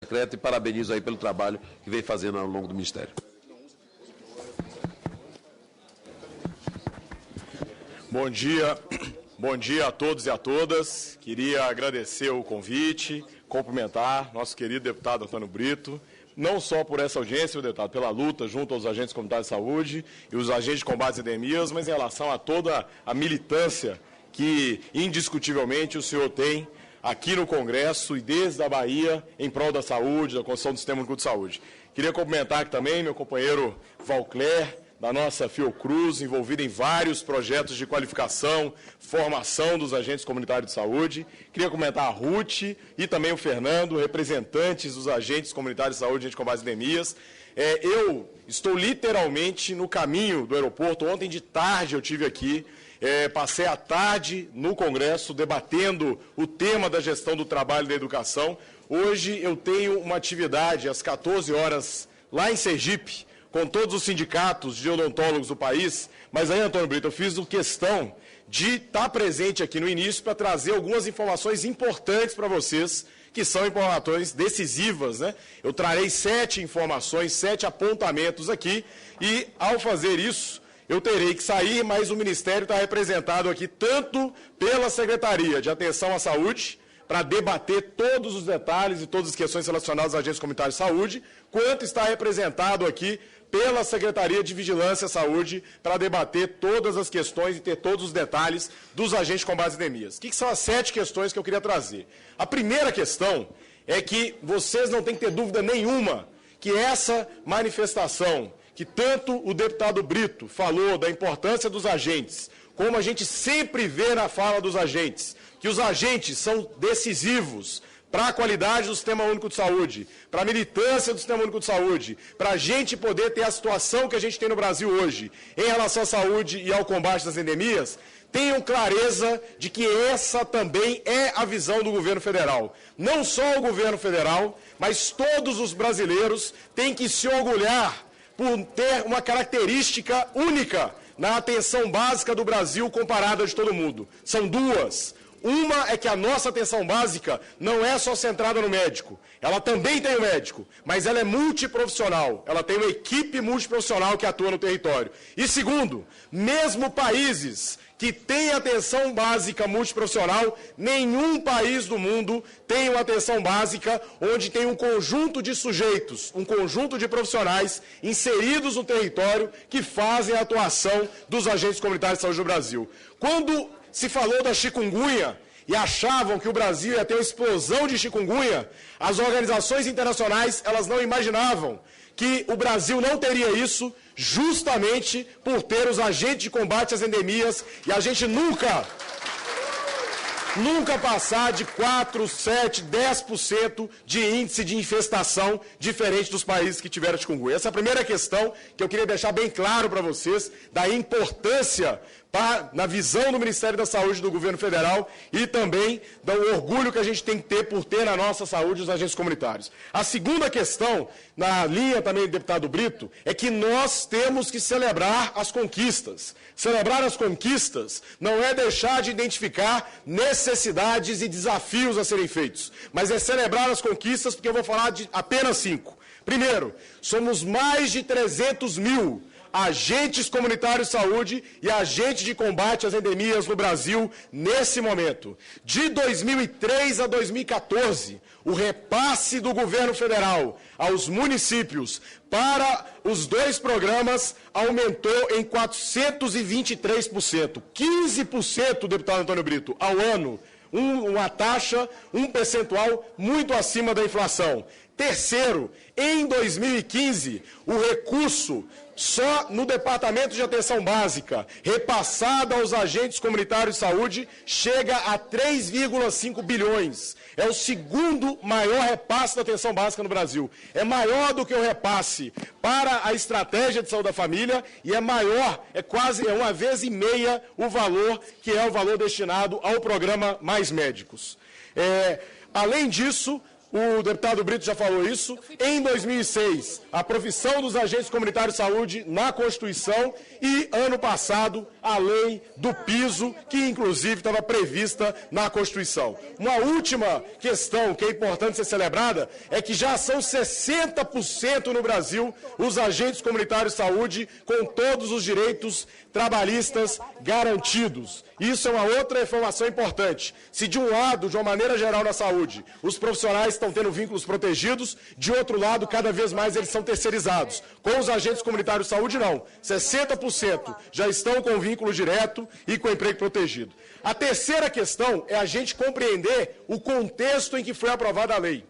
Secreto e parabenizo aí pelo trabalho que vem fazendo ao longo do Ministério. Bom dia a todos e a todas. Queria agradecer o convite, cumprimentar nosso querido deputado Antônio Brito, não só por essa audiência, deputado, pela luta junto aos agentes comunitários de saúde e os agentes de combate às endemias, mas em relação a toda a militância que, indiscutivelmente, o senhor tem aqui no Congresso e desde a Bahia em prol da saúde, da construção do Sistema Único de Saúde. Queria cumprimentar aqui também meu companheiro Valcler, da nossa Fiocruz, envolvida em vários projetos de qualificação, formação dos agentes comunitários de saúde. Queria comentar a Ruth e também o Fernando, representantes dos agentes comunitários de saúde de combate às endemias. Eu estou literalmente no caminho do aeroporto. Ontem de tarde eu estive aqui, passei a tarde no Congresso debatendo o tema da gestão do trabalho e da educação. Hoje eu tenho uma atividade às 14 horas lá em Sergipe, com todos os sindicatos de odontólogos do país, mas aí, Antônio Brito, eu fiz questão de estar presente aqui no início para trazer algumas informações importantes para vocês, que são informações decisivas, né? Eu trarei 7 informações, 7 apontamentos aqui, e ao fazer isso, eu terei que sair, mas o Ministério está representado aqui tanto pela Secretaria de Atenção à Saúde, para debater todos os detalhes e todas as questões relacionadas aos agentes comunitários de saúde, quanto está representado aqui pela Secretaria de Vigilância à Saúde para debater todas as questões e ter todos os detalhes dos agentes de combate às endemias. O que são as 7 questões que eu queria trazer? A primeira questão é que vocês não têm que ter dúvida nenhuma que essa manifestação, que tanto o deputado Brito falou da importância dos agentes, como a gente sempre vê na fala dos agentes, que os agentes são decisivos para a qualidade do Sistema Único de Saúde, para a militância do Sistema Único de Saúde, para a gente poder ter a situação que a gente tem no Brasil hoje em relação à saúde e ao combate das endemias, tenham clareza de que essa também é a visão do governo federal. Não só o governo federal, mas todos os brasileiros têm que se orgulhar por ter uma característica única na atenção básica do Brasil comparada de todo mundo. São duas. Uma é que a nossa atenção básica não é só centrada no médico. Ela também tem o médico, mas ela é multiprofissional. Ela tem uma equipe multiprofissional que atua no território. E segundo, mesmo países que têm atenção básica multiprofissional, nenhum país do mundo tem uma atenção básica onde tem um conjunto de sujeitos, um conjunto de profissionais inseridos no território que fazem a atuação dos agentes comunitários de saúde do Brasil. Quando se falou da chikungunya e achavam que o Brasil ia ter uma explosão de chikungunya, as organizações internacionais elas não imaginavam que o Brasil não teria isso justamente por ter os agentes de combate às endemias e a gente nunca passar de 4, 7, 10% de índice de infestação diferente dos países que tiveram chikungunya. Essa é a primeira questão que eu queria deixar bem claro para vocês, da importância na visão do Ministério da Saúde do governo federal e também do orgulho que a gente tem que ter por ter na nossa saúde os agentes comunitários. A segunda questão, na linha também do deputado Brito, é que nós temos que celebrar as conquistas. Celebrar as conquistas não é deixar de identificar necessidades e desafios a serem feitos, mas é celebrar as conquistas, porque eu vou falar de apenas 5. Primeiro, somos mais de 300 mil agentes comunitários de saúde e agentes de combate às endemias no Brasil nesse momento. De 2003 a 2014, o repasse do governo federal aos municípios para os 2 programas aumentou em 423%. 15%, deputado Antônio Brito, ao ano. Uma taxa, um percentual muito acima da inflação. Terceiro, em 2015, o recurso só no Departamento de Atenção Básica, repassado aos agentes comunitários de saúde, chega a 3,5 bilhões. É o segundo maior repasse da atenção básica no Brasil. É maior do que o repasse para a estratégia de saúde da família e é maior, é 1,5 vezes o valor que é o valor destinado ao programa Mais Médicos. Além disso, o deputado Brito já falou isso, em 2006, a profissão dos agentes comunitários de saúde na Constituição e, ano passado, a lei do piso, que inclusive estava prevista na Constituição. Uma última questão que é importante ser celebrada é que já são 60% no Brasil os agentes comunitários de saúde com todos os direitos trabalhistas garantidos. Isso é uma outra informação importante. Se de um lado, de uma maneira geral na saúde, os profissionais estão tendo vínculos protegidos, de outro lado, cada vez mais eles são terceirizados. Com os agentes comunitários de saúde, não. 60% já estão com vínculo direto e com emprego protegido. A terceira questão é a gente compreender o contexto em que foi aprovada a lei.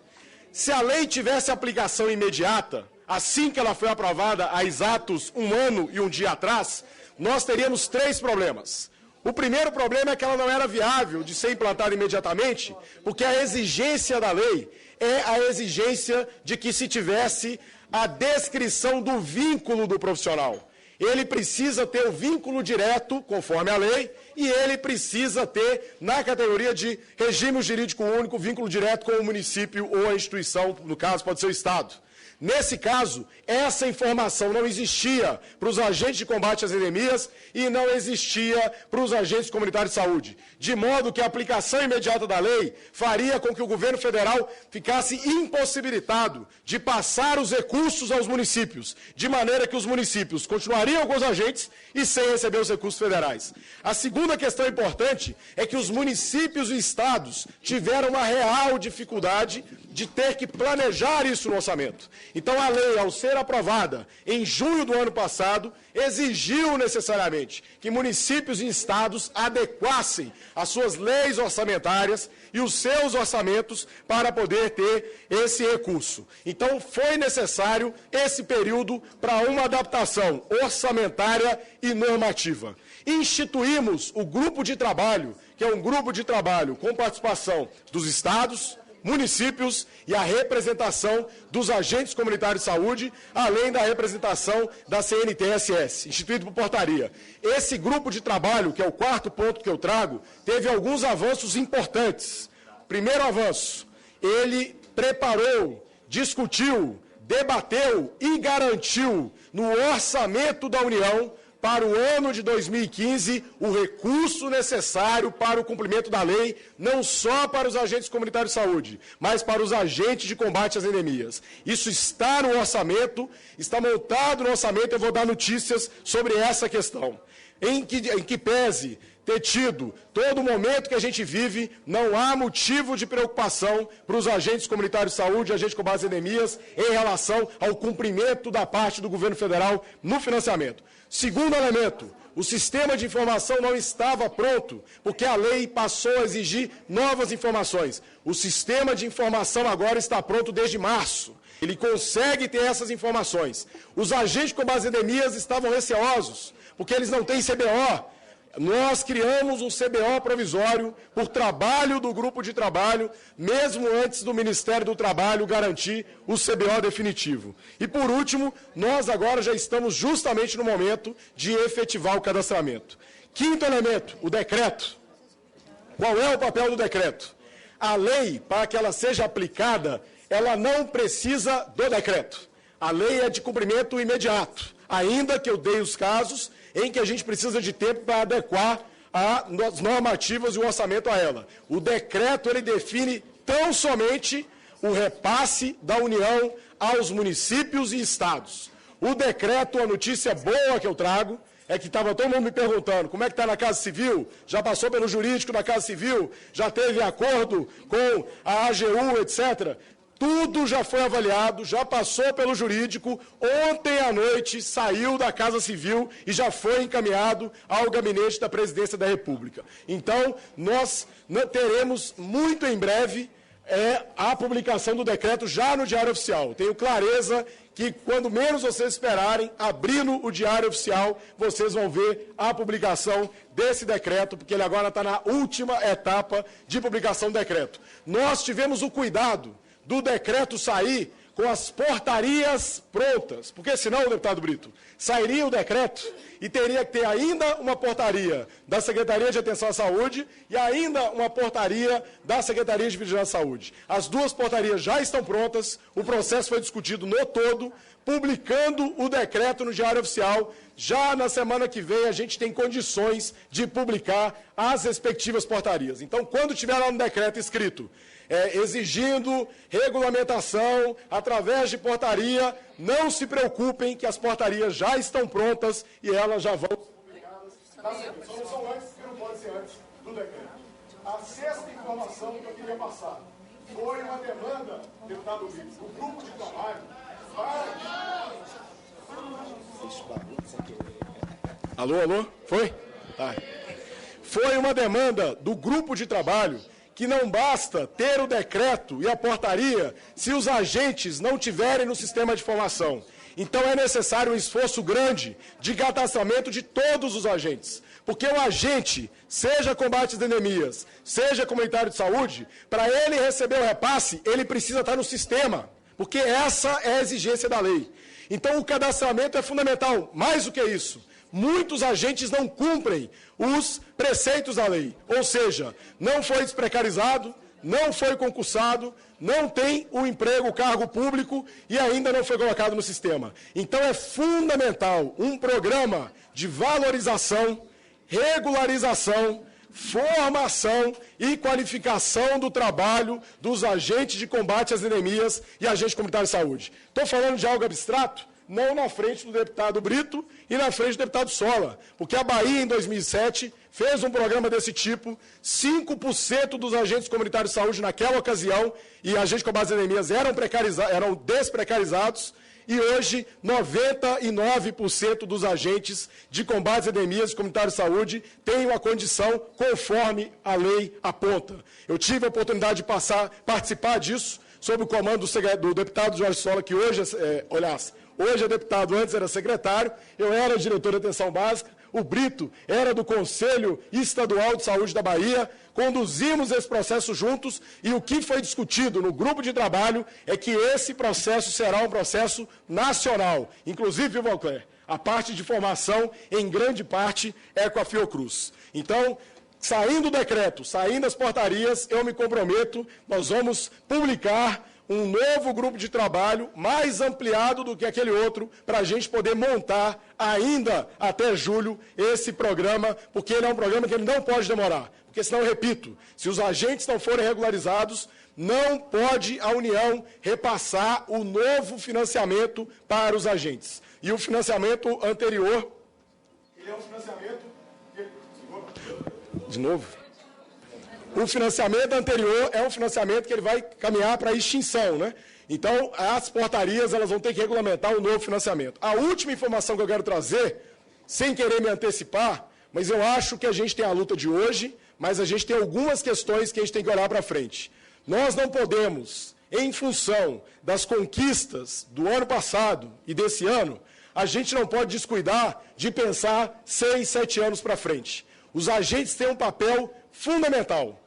Se a lei tivesse aplicação imediata, assim que ela foi aprovada há exatos 1 ano e 1 dia atrás, nós teríamos 3 problemas. O primeiro problema é que ela não era viável de ser implantada imediatamente, porque a exigência da lei é a exigência de que se tivesse a descrição do vínculo do profissional. Ele precisa ter o vínculo direto, conforme a lei, e ele precisa ter, na categoria de regime jurídico único, vínculo direto com o município ou a instituição, no caso pode ser o Estado. Nesse caso, essa informação não existia para os agentes de combate às endemias e não existia para os agentes comunitários de saúde. De modo que a aplicação imediata da lei faria com que o governo federal ficasse impossibilitado de passar os recursos aos municípios, de maneira que os municípios continuariam com os agentes e sem receber os recursos federais. A segunda questão importante é que os municípios e estados tiveram uma real dificuldade de ter que planejar isso no orçamento. Então, a lei, ao ser aprovada em junho do ano passado, exigiu necessariamente que municípios e estados adequassem as suas leis orçamentárias e os seus orçamentos para poder ter esse recurso. Então, foi necessário esse período para uma adaptação orçamentária e normativa. Instituímos o grupo de trabalho, que é um grupo de trabalho com participação dos estados, municípios e a representação dos agentes comunitários de saúde, além da representação da CNTSS, instituído por portaria. Esse grupo de trabalho, que é o 4º ponto que eu trago, teve alguns avanços importantes. Primeiro avanço, ele preparou, discutiu, debateu e garantiu no orçamento da União para o ano de 2015, o recurso necessário para o cumprimento da lei, não só para os agentes comunitários de saúde, mas para os agentes de combate às endemias. Isso está no orçamento, está montado no orçamento, eu vou dar notícias sobre essa questão. Em que pese ter tido todo o momento que a gente vive, não há motivo de preocupação para os agentes comunitários de saúde, agentes de combate às endemias, em relação ao cumprimento da parte do governo federal no financiamento. Segundo elemento, o sistema de informação não estava pronto, porque a lei passou a exigir novas informações. O sistema de informação agora está pronto desde março. Ele consegue ter essas informações. Os agentes de combate às endemias estavam receosos, porque eles não têm CBO. Nós criamos um CBO provisório por trabalho do grupo de trabalho, mesmo antes do Ministério do Trabalho garantir o CBO definitivo. E, por último, nós agora já estamos justamente no momento de efetivar o cadastramento. Quinto elemento, o decreto. Qual é o papel do decreto? A lei, para que ela seja aplicada, ela não precisa do decreto. A lei é de cumprimento imediato, ainda que eu dei os casos em que a gente precisa de tempo para adequar as normativas e o orçamento a ela. O decreto, ele define tão somente o repasse da União aos municípios e estados. O decreto, a notícia boa que eu trago, é que estava todo mundo me perguntando como é que está na Casa Civil, já passou pelo jurídico da Casa Civil, já teve acordo com a AGU, etc., tudo já foi avaliado, já passou pelo jurídico, ontem à noite saiu da Casa Civil e já foi encaminhado ao gabinete da Presidência da República. Então, nós teremos muito em breve a publicação do decreto já no Diário Oficial. Tenho clareza que, quando menos vocês esperarem, abrindo o Diário Oficial, vocês vão ver a publicação desse decreto, porque ele agora está na última etapa de publicação do decreto. Nós tivemos o cuidado do decreto sair com as portarias prontas, porque senão, deputado Brito, sairia o decreto e teria que ter ainda uma portaria da Secretaria de Atenção à Saúde e ainda uma portaria da Secretaria de Vigilância à Saúde. As duas portarias já estão prontas, o processo foi discutido no todo, publicando o decreto no Diário Oficial. Já na semana que vem a gente tem condições de publicar as respectivas portarias. Então, quando tiver lá no decreto escrito, exigindo regulamentação através de portaria, não se preocupem que as portarias já estão prontas e elas já vão ser publicadas. Só não são antes, porque não pode ser antes do decreto. A sexta informação que eu queria passar foi uma demanda, deputado Brito, do grupo de trabalho Alô? Foi? Tá. Foi uma demanda do grupo de trabalho que não basta ter o decreto e a portaria se os agentes não tiverem no sistema de informação. Então é necessário um esforço grande de cadastramento de todos os agentes. Porque o agente, seja combate às endemias, seja comunitário de saúde, para ele receber o repasse, ele precisa estar no sistema. Porque essa é a exigência da lei. Então o cadastramento é fundamental. Mais do que isso, muitos agentes não cumprem os preceitos da lei. Ou seja, não foi desprecarizado, não foi concursado, não tem o emprego, o cargo público e ainda não foi colocado no sistema. Então é fundamental um programa de valorização, regularização, formação e qualificação do trabalho dos agentes de combate às endemias e agentes comunitários de saúde. Estou falando de algo abstrato? Não na frente do deputado Brito e na frente do deputado Sola, porque a Bahia, em 2007, fez um programa desse tipo, 5% dos agentes comunitários de saúde naquela ocasião, e agentes de combate às endemias eram desprecarizados, e hoje 99% dos agentes de combate às endemias e comunitários de saúde têm uma condição conforme a lei aponta. Eu tive a oportunidade de participar disso, sob o comando do deputado Jorge Sola, que hoje é deputado, antes era secretário, eu era diretor de atenção básica, o Brito era do Conselho Estadual de Saúde da Bahia, conduzimos esse processo juntos e o que foi discutido no grupo de trabalho é que esse processo será um processo nacional. Inclusive, Valcler, a parte de formação, em grande parte, é com a Fiocruz. Então, saindo o decreto, saindo as portarias, eu me comprometo, nós vamos publicar um novo grupo de trabalho mais ampliado do que aquele outro, para a gente poder montar ainda até julho esse programa, porque ele é um programa que ele não pode demorar. Porque senão, eu repito, se os agentes não forem regularizados, não pode a União repassar o novo financiamento para os agentes. E o financiamento anterior, ele é um financiamento... De novo? O financiamento anterior é um financiamento que ele vai caminhar para a extinção, né? Então, as portarias elas vão ter que regulamentar o novo financiamento. A última informação que eu quero trazer, sem querer me antecipar, mas eu acho que a gente tem a luta de hoje, mas a gente tem algumas questões que a gente tem que olhar para frente. Nós não podemos, em função das conquistas do ano passado e desse ano, a gente não pode descuidar de pensar 6, 7 anos para frente. Os agentes têm um papel fundamental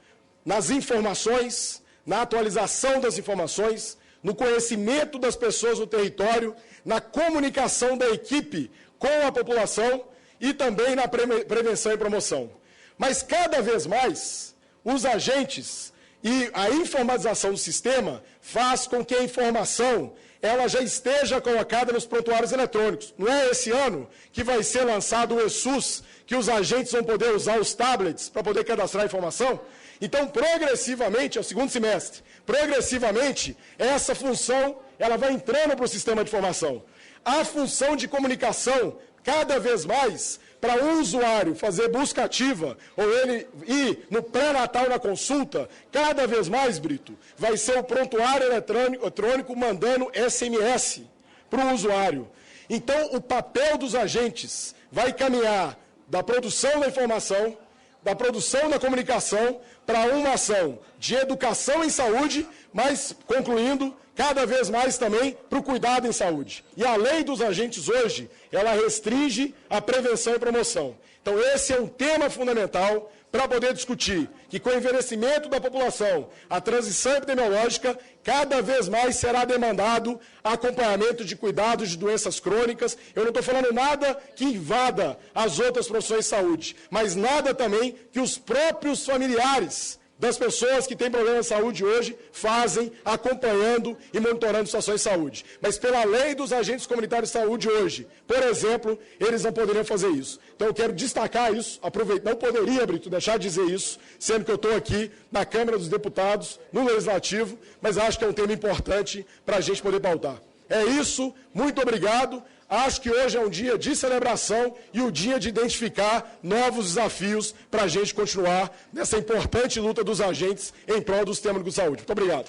nas informações, na atualização das informações, no conhecimento das pessoas no território, na comunicação da equipe com a população e também na prevenção e promoção. Mas cada vez mais, os agentes e a informatização do sistema faz com que a informação ela já esteja colocada nos prontuários eletrônicos. Não é esse ano que vai ser lançado o eSUS, que os agentes vão poder usar os tablets para poder cadastrar a informação? Então, progressivamente, é o segundo semestre, progressivamente, essa função ela vai entrando para o sistema de informação. A função de comunicação, cada vez mais, para um usuário fazer busca ativa, ou ele ir no pré-natal na consulta, cada vez mais, Brito, vai ser o prontuário eletrônico mandando SMS para o usuário. Então, o papel dos agentes vai caminhar da produção da informação, da produção da comunicação, para uma ação de educação em saúde, mas, concluindo, cada vez mais também para o cuidado em saúde. E a lei dos agentes hoje, ela restringe a prevenção e promoção. Então, esse é um tema fundamental para poder discutir que, com o envelhecimento da população, a transição epidemiológica, cada vez mais será demandado acompanhamento de cuidados de doenças crônicas. Eu não estou falando nada que invada as outras profissões de saúde, mas nada também que os próprios familiares das pessoas que têm problemas de saúde hoje fazem, acompanhando e monitorando situações de saúde. Mas pela lei dos agentes comunitários de saúde hoje, por exemplo, eles não poderiam fazer isso. Então eu quero destacar isso, aproveitar, não poderia, Brito, deixar de dizer isso, sendo que eu estou aqui na Câmara dos Deputados, no Legislativo, mas acho que é um tema importante para a gente poder pautar. É isso, muito obrigado. Acho que hoje é um dia de celebração e o dia de identificar novos desafios para a gente continuar nessa importante luta dos agentes em prol do Sistema Único de Saúde. Muito obrigado.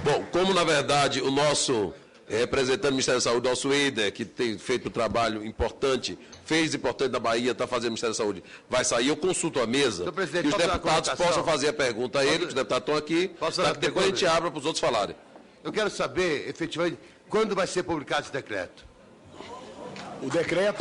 Bom, como na verdade o nosso representante do Ministério da Saúde, nosso Eider, que tem feito um trabalho importante, fez importante na Bahia, está fazendo o Ministério da Saúde, vai sair, eu consulto a mesa e os deputados possam fazer a pergunta a ele, os deputados estão aqui, para que depois a gente abra para os outros falarem. Eu quero saber, efetivamente, quando vai ser publicado esse decreto. O decreto